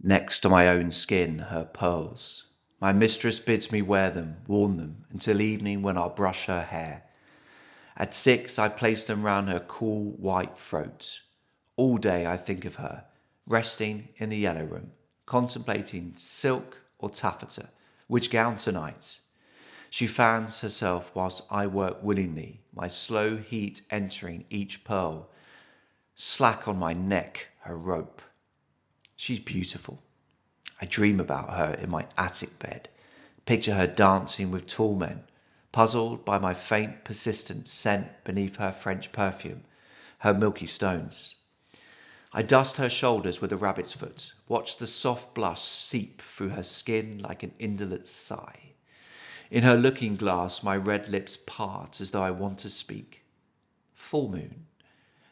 Next to my own skin, her pearls. My mistress bids me wear them, worn them, until evening when I'll brush her hair. At 6 I place them round her cool white throat. All day I think of her, resting in the yellow room, contemplating silk or taffeta, which gown tonight. She fans herself whilst I work willingly, my slow heat entering each pearl. Slack on my neck her rope. She's beautiful. I dream about her in my attic bed, picture her dancing with tall men, puzzled by my faint persistent scent beneath her French perfume, her milky stones. I dust her shoulders with a rabbit's foot, watch the soft blush seep through her skin like an indolent sigh. In her looking glass my red lips part as though I want to speak. Full moon.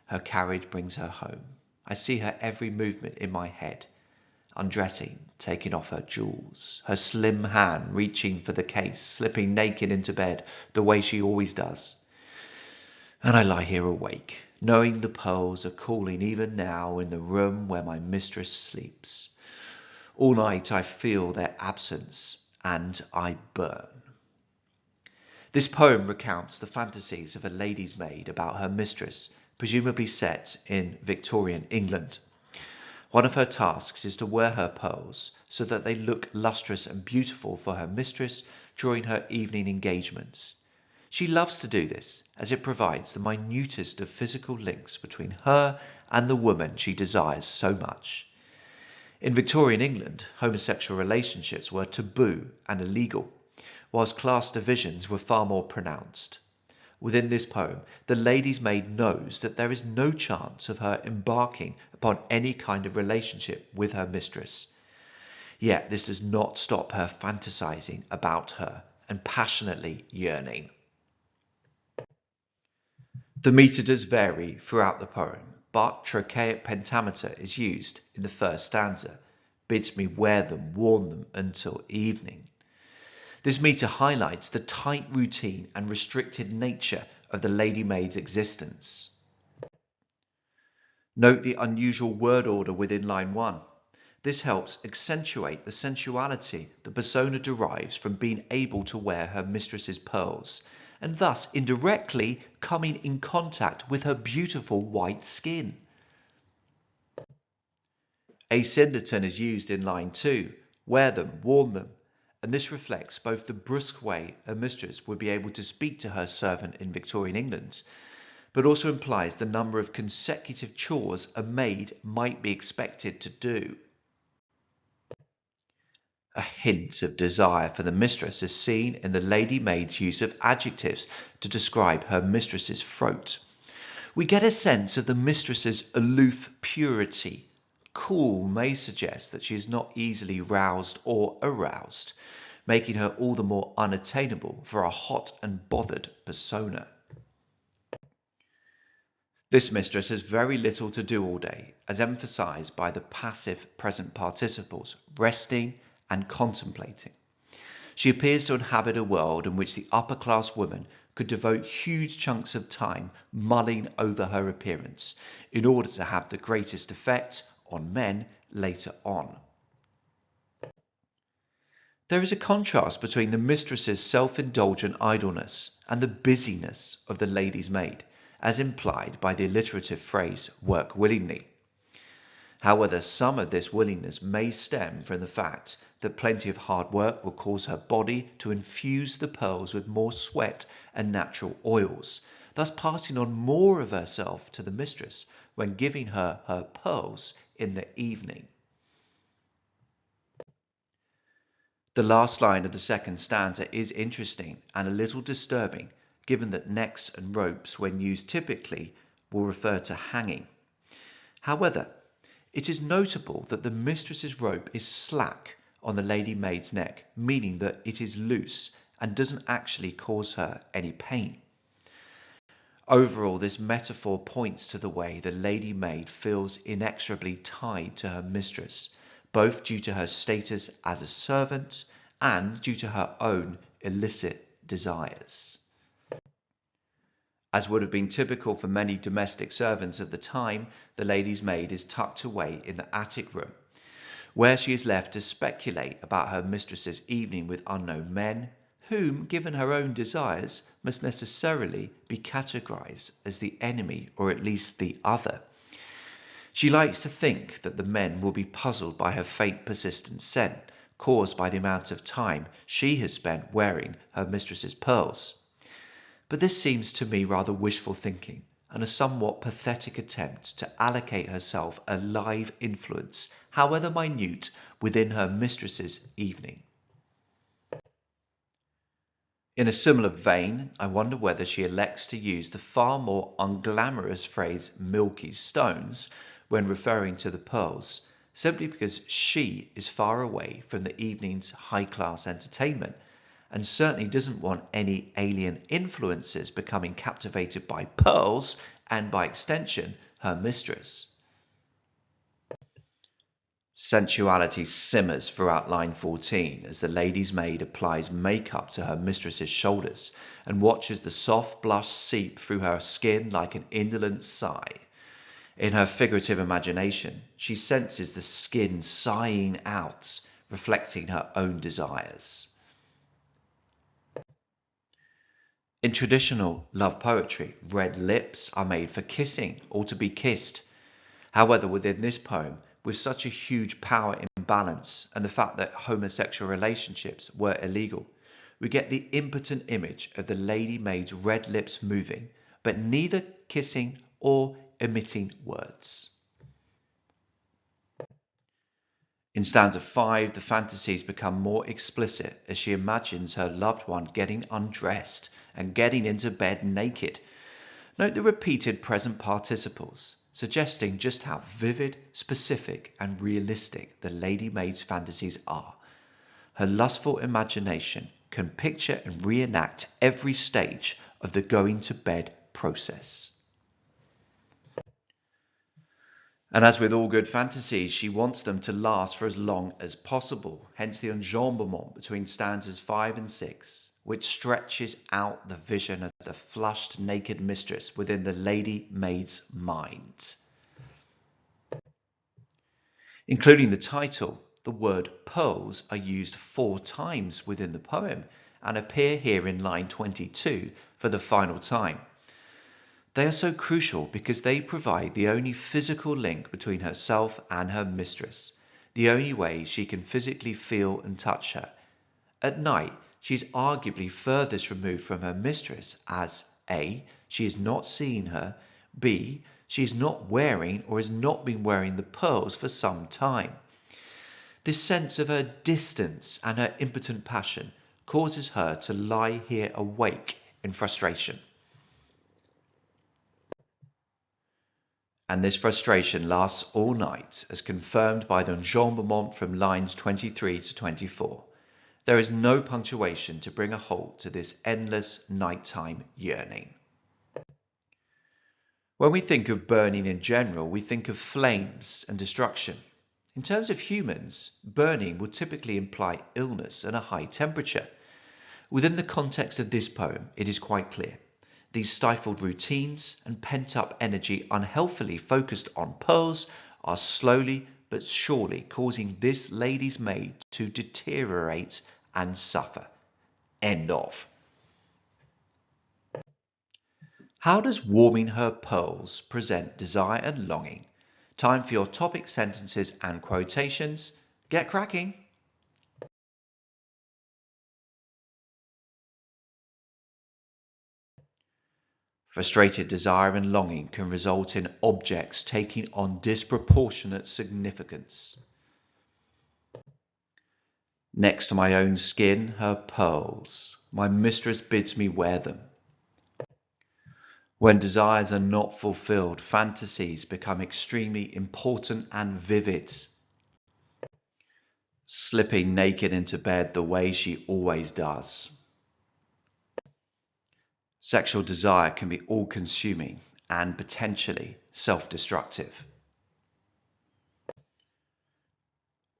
Her carriage brings her home. I see her every movement in my head. Undressing, taking off her jewels, her slim hand reaching for the case, slipping naked into bed the way she always does. And I lie here awake, knowing the pearls are cooling even now in the room where my mistress sleeps. All night I feel their absence, and I burn. This poem recounts the fantasies of a lady's maid about her mistress, presumably set in Victorian England. One of her tasks is to wear her pearls so that they look lustrous and beautiful for her mistress during her evening engagements. She loves to do this as it provides the minutest of physical links between her and the woman she desires so much. In Victorian England, homosexual relationships were taboo and illegal, whilst class divisions were far more pronounced. Within this poem, the lady's maid knows that there is no chance of her embarking upon any kind of relationship with her mistress. Yet this does not stop her fantasizing about her and passionately yearning. The meter does vary throughout the poem, but trochaic pentameter is used in the first stanza, bids me wear them, worn them until evening. This meter highlights the tight routine and restricted nature of the lady maid's existence. Note the unusual word order within line 1. This helps accentuate the sensuality the persona derives from being able to wear her mistress's pearls, and thus indirectly coming in contact with her beautiful white skin. Asyndeton is used in line 2. Wear them, worn them. And this reflects both the brusque way a mistress would be able to speak to her servant in Victorian England, but also implies the number of consecutive chores a maid might be expected to do. A hint of desire for the mistress is seen in the lady maid's use of adjectives to describe her mistress's throat. We get a sense of the mistress's aloof purity. Cool may suggest that she is not easily roused or aroused, making her all the more unattainable for a hot and bothered persona. This mistress has very little to do all day, as emphasized by the passive present participles, resting and contemplating. She appears to inhabit a world in which the upper-class woman could devote huge chunks of time mulling over her appearance in order to have the greatest effect on men later on. There is a contrast between the mistress's self-indulgent idleness and the busyness of the lady's maid, as implied by the alliterative phrase work willingly. However, some of this willingness may stem from the fact that plenty of hard work will cause her body to infuse the pearls with more sweat and natural oils, thus passing on more of herself to the mistress when giving her her pearls in the evening. The last line of the second stanza is interesting and a little disturbing, given that necks and ropes, when used typically, will refer to hanging. However, it is notable that the mistress's rope is slack on the lady maid's neck, meaning that it is loose and doesn't actually cause her any pain. Overall, this metaphor points to the way the lady maid feels inexorably tied to her mistress, both due to her status as a servant and due to her own illicit desires. As would have been typical for many domestic servants of the time, the lady's maid is tucked away in the attic room. where she is left to speculate about her mistress's evening with unknown men, whom, given her own desires, must necessarily be categorized as the enemy or at least the other. She likes to think that the men will be puzzled by her faint persistent scent, caused by the amount of time she has spent wearing her mistress's pearls. But this seems to me rather wishful thinking, and a somewhat pathetic attempt to allocate herself a live influence, however minute, within her mistress's evening. In a similar vein, I wonder whether she elects to use the far more unglamorous phrase milky stones when referring to the pearls, simply because she is far away from the evening's high-class entertainment and certainly doesn't want any alien influences becoming captivated by pearls and, by extension, her mistress. Sensuality simmers throughout line 14 as the lady's maid applies makeup to her mistress's shoulders and watches the soft blush seep through her skin like an indolent sigh. In her figurative imagination, she senses the skin sighing out, reflecting her own desires. In traditional love poetry, red lips are made for kissing or to be kissed. However, within this poem, with such a huge power imbalance and the fact that homosexual relationships were illegal, we get the impotent image of the lady maid's red lips moving, but neither kissing or emitting words. In stanza 5, the fantasies become more explicit as she imagines her loved one getting undressed and getting into bed naked. Note the repeated present participles, suggesting just how vivid, specific, and realistic the lady maid's fantasies are. Her lustful imagination can picture and reenact every stage of the going to bed process. And as with all good fantasies, she wants them to last for as long as possible, hence the enjambment between stanzas 5 and 6, which stretches out the vision of the flushed naked mistress within the lady maid's mind. Including the title, the word pearls are used 4 times within the poem and appear here in line 22 for the final time. They are so crucial because they provide the only physical link between herself and her mistress, the only way she can physically feel and touch her. At night, she is arguably furthest removed from her mistress as A. she is not seeing her, B. she is not wearing or has not been wearing the pearls for some time. This sense of her distance and her impotent passion causes her to lie here awake in frustration. And this frustration lasts all night, as confirmed by the enjambment from lines 23 to 24. There is no punctuation to bring a halt to this endless nighttime yearning. When we think of burning in general, we think of flames and destruction. In terms of humans, burning would typically imply illness and a high temperature. Within the context of this poem, it is quite clear. These stifled routines and pent-up energy unhealthily focused on pearls are slowly but surely causing this lady's maid to deteriorate and suffer. End of. How does warming her pearls present desire and longing? Time for your topic sentences and quotations. Get cracking! Frustrated desire and longing can result in objects taking on disproportionate significance. Next to my own skin, her pearls. My mistress bids me wear them. When desires are not fulfilled, fantasies become extremely important and vivid. Slipping naked into bed the way she always does. Sexual desire can be all-consuming and potentially self-destructive.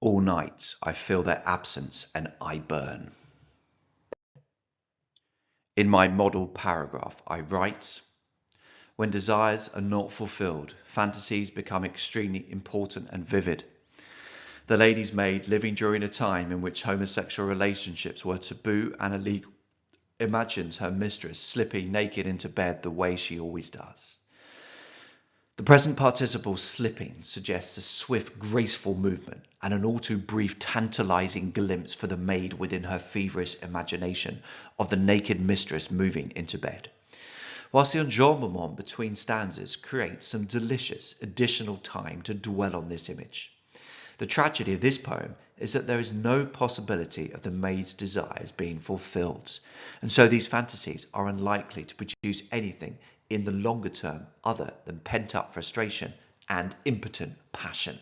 All night I feel their absence and I burn. In my model paragraph, I write, when desires are not fulfilled, fantasies become extremely important and vivid. The lady's maid, living during a time in which homosexual relationships were taboo and illegal, imagines her mistress slipping naked into bed the way she always does. The present participle slipping suggests a swift, graceful movement and an all too brief, tantalizing glimpse for the maid within her feverish imagination of the naked mistress moving into bed, whilst the enjambment between stanzas creates some delicious additional time to dwell on this image. The tragedy of this poem is that there is no possibility of the maid's desires being fulfilled, and so these fantasies are unlikely to produce anything in the longer term other than pent-up frustration and impotent passion.